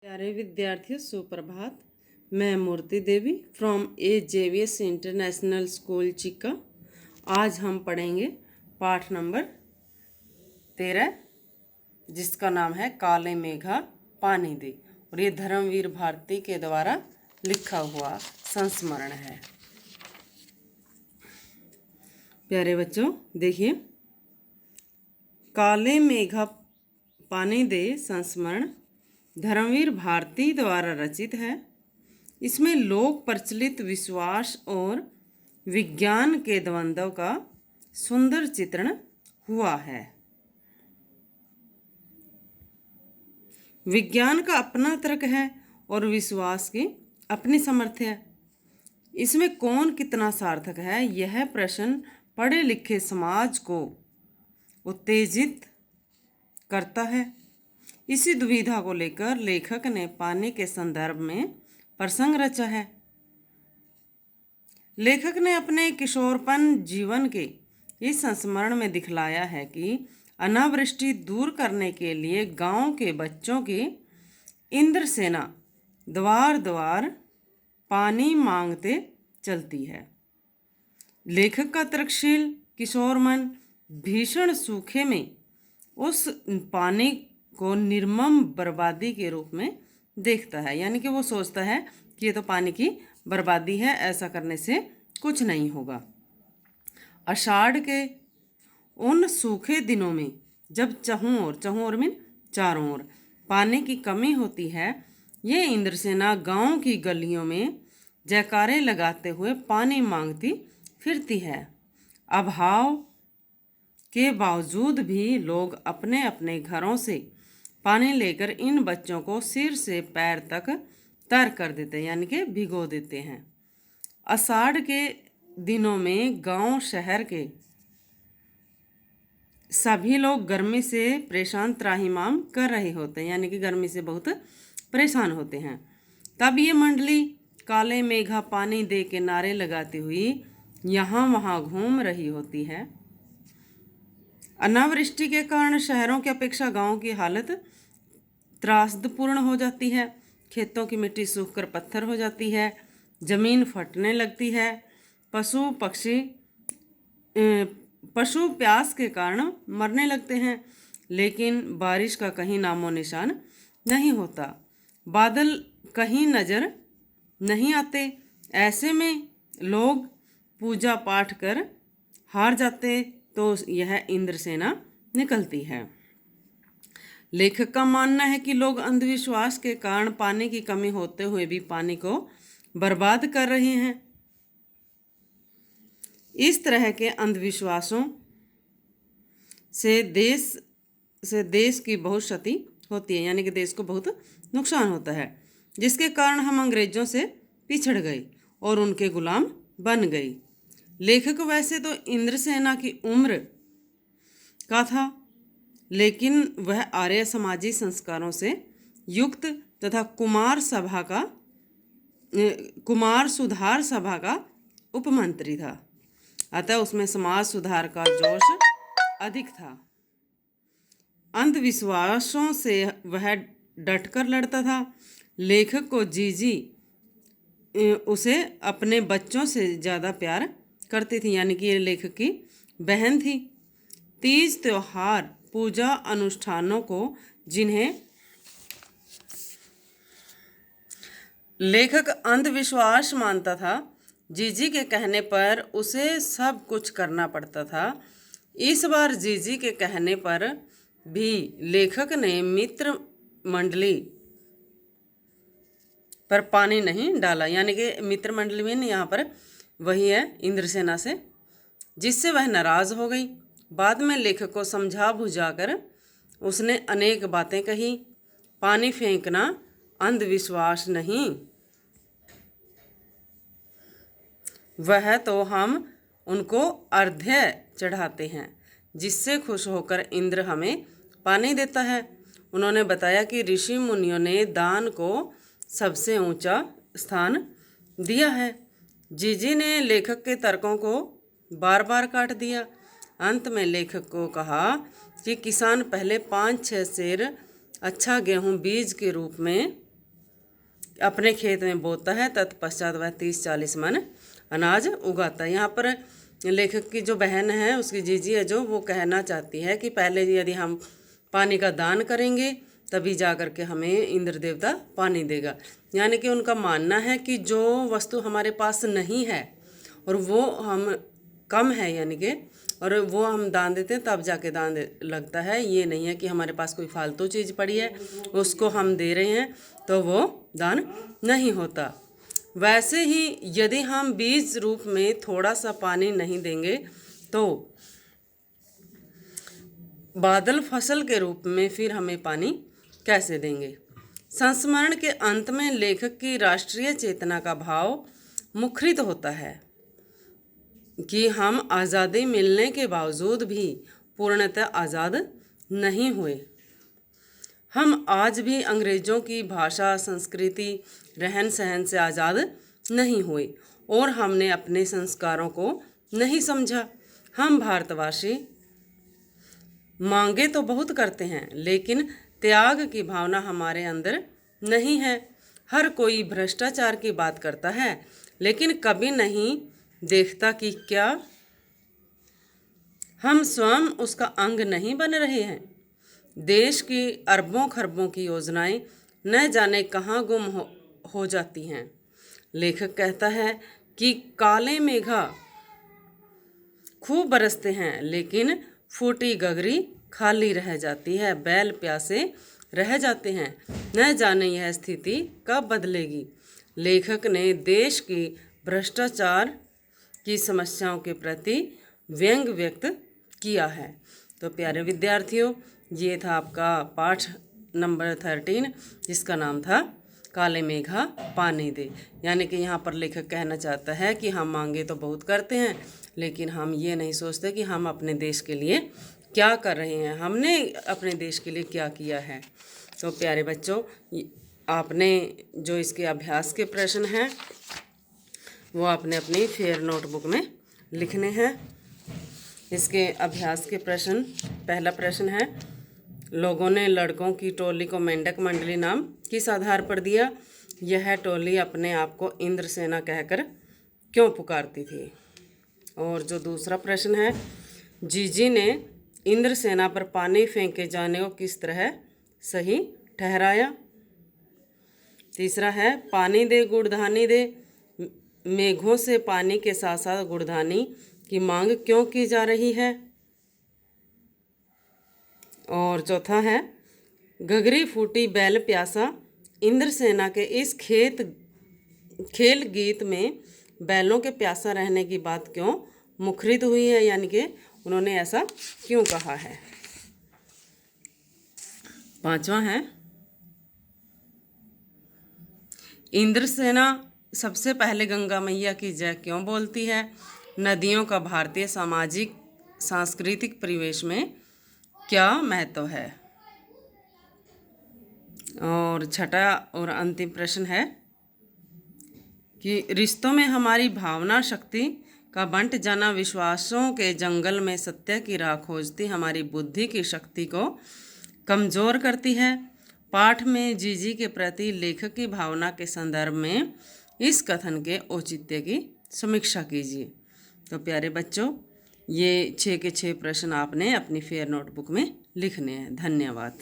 प्यारे विद्यार्थियों, सुप्रभात। मैं मूर्ति देवी फ्रॉम AJVS इंटरनेशनल स्कूल चिक्का। आज हम पढ़ेंगे पाठ नंबर 13, जिसका नाम है काले मेघा पानी दे, और ये धर्मवीर भारती के द्वारा लिखा हुआ संस्मरण है। प्यारे बच्चों, देखिए, काले मेघा पानी दे संस्मरण धर्मवीर भारती द्वारा रचित है। इसमें लोक प्रचलित विश्वास और विज्ञान के द्वंद्व का सुंदर चित्रण हुआ है। विज्ञान का अपना तर्क है और विश्वास की अपनी सामर्थ्य है। इसमें कौन कितना सार्थक है, यह प्रश्न पढ़े लिखे समाज को उत्तेजित करता है। इसी दुविधा को लेकर लेखक ने पानी के संदर्भ में प्रसंग रचा है। लेखक ने अपने किशोरपन जीवन के इस संस्मरण में दिखलाया है कि अनावृष्टि दूर करने के लिए गांव के बच्चों की इंद्र सेना द्वार द्वार पानी मांगते चलती है। लेखक का तर्कशील किशोर मन भीषण सूखे में उस पानी को निर्मम बर्बादी के रूप में देखता है, यानी कि वो सोचता है कि ये तो पानी की बर्बादी है, ऐसा करने से कुछ नहीं होगा। आषाढ़ के उन सूखे दिनों में जब चहुं ओर मीन चारों ओर पानी की कमी होती है, ये इंद्रसेना गांव की गलियों में जयकारे लगाते हुए पानी मांगती फिरती है। अभाव के बावजूद भी लोग अपने अपने घरों से पानी लेकर इन बच्चों को सिर से पैर तक तर कर देते हैं, यानी कि भिगो देते हैं। आषाढ़ के दिनों में गांव शहर के सभी लोग गर्मी से परेशान त्राहिमाम कर रहे होते हैं, यानी कि गर्मी से बहुत परेशान होते हैं। तब ये मंडली काले मेघा पानी दे के नारे लगाती हुई यहाँ वहाँ घूम रही होती है। अनावृष्टि के कारण शहरों की अपेक्षा गांव की हालत त्रासदपूर्ण हो जाती है। खेतों की मिट्टी सूखकर पत्थर हो जाती है, जमीन फटने लगती है, पशु प्यास के कारण मरने लगते हैं, लेकिन बारिश का कहीं नामो निशान नहीं होता। बादल कहीं नजर नहीं आते। ऐसे में लोग पूजा पाठ कर हार जाते तो यह इंद्रसेना निकलती है। लेखक का मानना है कि लोग अंधविश्वास के कारण पानी की कमी होते हुए भी पानी को बर्बाद कर रहे हैं। इस तरह के अंधविश्वासों से देश की बहुत क्षति होती है, यानी कि देश को बहुत नुकसान होता है, जिसके कारण हम अंग्रेजों से पिछड़ गए और उनके गुलाम बन गए। लेखक वैसे तो इंद्रसेना की उम्र का था, लेकिन वह आर्य समाजी संस्कारों से युक्त तथा कुमार सुधार सभा का उपमंत्री था। अतः उसमें समाज सुधार का जोश अधिक था। अंधविश्वासों से वह डटकर लड़ता था। लेखक को जीजी उसे अपने बच्चों से ज़्यादा प्यार करती थी, यानी कि ये लेखक की बहन थी। तीज त्योहार पूजा अनुष्ठानों को जिन्हें लेखक अंधविश्वास मानता था, जीजी के कहने पर उसे सब कुछ करना पड़ता था। इस बार जीजी के कहने पर भी लेखक ने मित्र मंडली पर पानी नहीं डाला, यानी कि मित्र मंडली में यहाँ पर वही है इंद्रसेना से, जिससे वह नाराज हो गई। बाद में लेखक को समझा बुझाकर उसने अनेक बातें कही। पानी फेंकना अंधविश्वास नहीं, वह तो हम उनको अर्घ्य चढ़ाते हैं, जिससे खुश होकर इंद्र हमें पानी देता है। उन्होंने बताया कि ऋषि मुनियों ने दान को सबसे ऊंचा स्थान दिया है। जीजी ने लेखक के तर्कों को बार बार काट दिया। अंत में लेखक को कहा कि किसान पहले 5-6 सेर अच्छा गेहूं बीज के रूप में अपने खेत में बोता है, तत्पश्चात वह 30-40 मन अनाज उगाता है। यहाँ पर लेखक की जो बहन है, उसकी जीजी है जो, वो कहना चाहती है कि पहले यदि हम पानी का दान करेंगे तभी जा कर के हमें इंद्र देवता पानी देगा। यानी कि उनका मानना है कि जो वस्तु हमारे पास नहीं है और वो हम कम है, यानी कि और वो हम दान देते हैं तब जाके दान लगता है। ये नहीं है कि हमारे पास कोई फालतू चीज़ पड़ी है उसको हम दे रहे हैं तो वो दान नहीं होता। वैसे ही यदि हम बीज रूप में थोड़ा सा पानी नहीं देंगे तो बादल फसल के रूप में फिर हमें पानी कैसे देंगे। संस्मरण के अंत में लेखक की राष्ट्रीय चेतना का भाव मुखरित होता है कि हम आज़ादी मिलने के बावजूद भी पूर्णतः आज़ाद नहीं हुए। हम आज भी अंग्रेज़ों की भाषा, संस्कृति, रहन सहन से आज़ाद नहीं हुए और हमने अपने संस्कारों को नहीं समझा। हम भारतवासी मांगे तो बहुत करते हैं लेकिन त्याग की भावना हमारे अंदर नहीं है। हर कोई भ्रष्टाचार की बात करता है लेकिन कभी नहीं देखता कि क्या हम स्वयं उसका अंग नहीं बन रहे हैं। देश की अरबों खरबों की योजनाएं न जाने कहाँ गुम हो जाती हैं। लेखक कहता है कि काले मेघा खूब बरसते हैं लेकिन फूटी गगरी खाली रह जाती है, बैल प्यासे रह जाते हैं, न जाने यह स्थिति कब बदलेगी। लेखक ने देश की भ्रष्टाचार की समस्याओं के प्रति व्यंग व्यक्त किया है। तो प्यारे विद्यार्थियों, ये था आपका पाठ नंबर 13 जिसका नाम था काले मेघा पानी दे। यानी कि यहाँ पर लेखक कहना चाहता है कि हम मांगे तो बहुत करते हैं लेकिन हम ये नहीं सोचते कि हम अपने देश के लिए क्या कर रहे हैं, हमने अपने देश के लिए क्या किया है। तो प्यारे बच्चों, आपने जो इसके अभ्यास के प्रश्न हैं वो आपने अपनी फेयर नोटबुक में लिखने हैं। इसके अभ्यास के प्रश्न, पहला प्रश्न है, लोगों ने लड़कों की टोली को मेंढक मंडली नाम किस आधार पर दिया? यह टोली अपने आप को इंद्रसेना कहकर क्यों पुकारती थी? और जो दूसरा प्रश्न है, जीजी ने इंद्रसेना पर पानी फेंके जाने को किस तरह सही ठहराया? तीसरा है, पानी दे गुड़धानी दे, मेघों से पानी के साथ साथ गुड़धानी की मांग क्यों की जा रही है? और चौथा है, गगरी फूटी बैल प्यासा इंद्रसेना के इस खेल गीत में बैलों के प्यासा रहने की बात क्यों मुखरित हुई है, यानी कि उन्होंने ऐसा क्यों कहा है? पांचवा है, इंद्रसेना सबसे पहले गंगा मैया की जय क्यों बोलती है? नदियों का भारतीय सामाजिक सांस्कृतिक परिवेश में क्या महत्व है? और छठा और अंतिम प्रश्न है कि रिश्तों में हमारी भावना शक्ति का बंट जाना विश्वासों के जंगल में सत्य की राह खोजती हमारी बुद्धि की शक्ति को कमज़ोर करती है। पाठ में जीजी के प्रति लेखक की भावना के संदर्भ में इस कथन के औचित्य की समीक्षा कीजिए। तो प्यारे बच्चों, ये 6 के 6 प्रश्न आपने अपनी फेयर नोटबुक में लिखने हैं। धन्यवाद।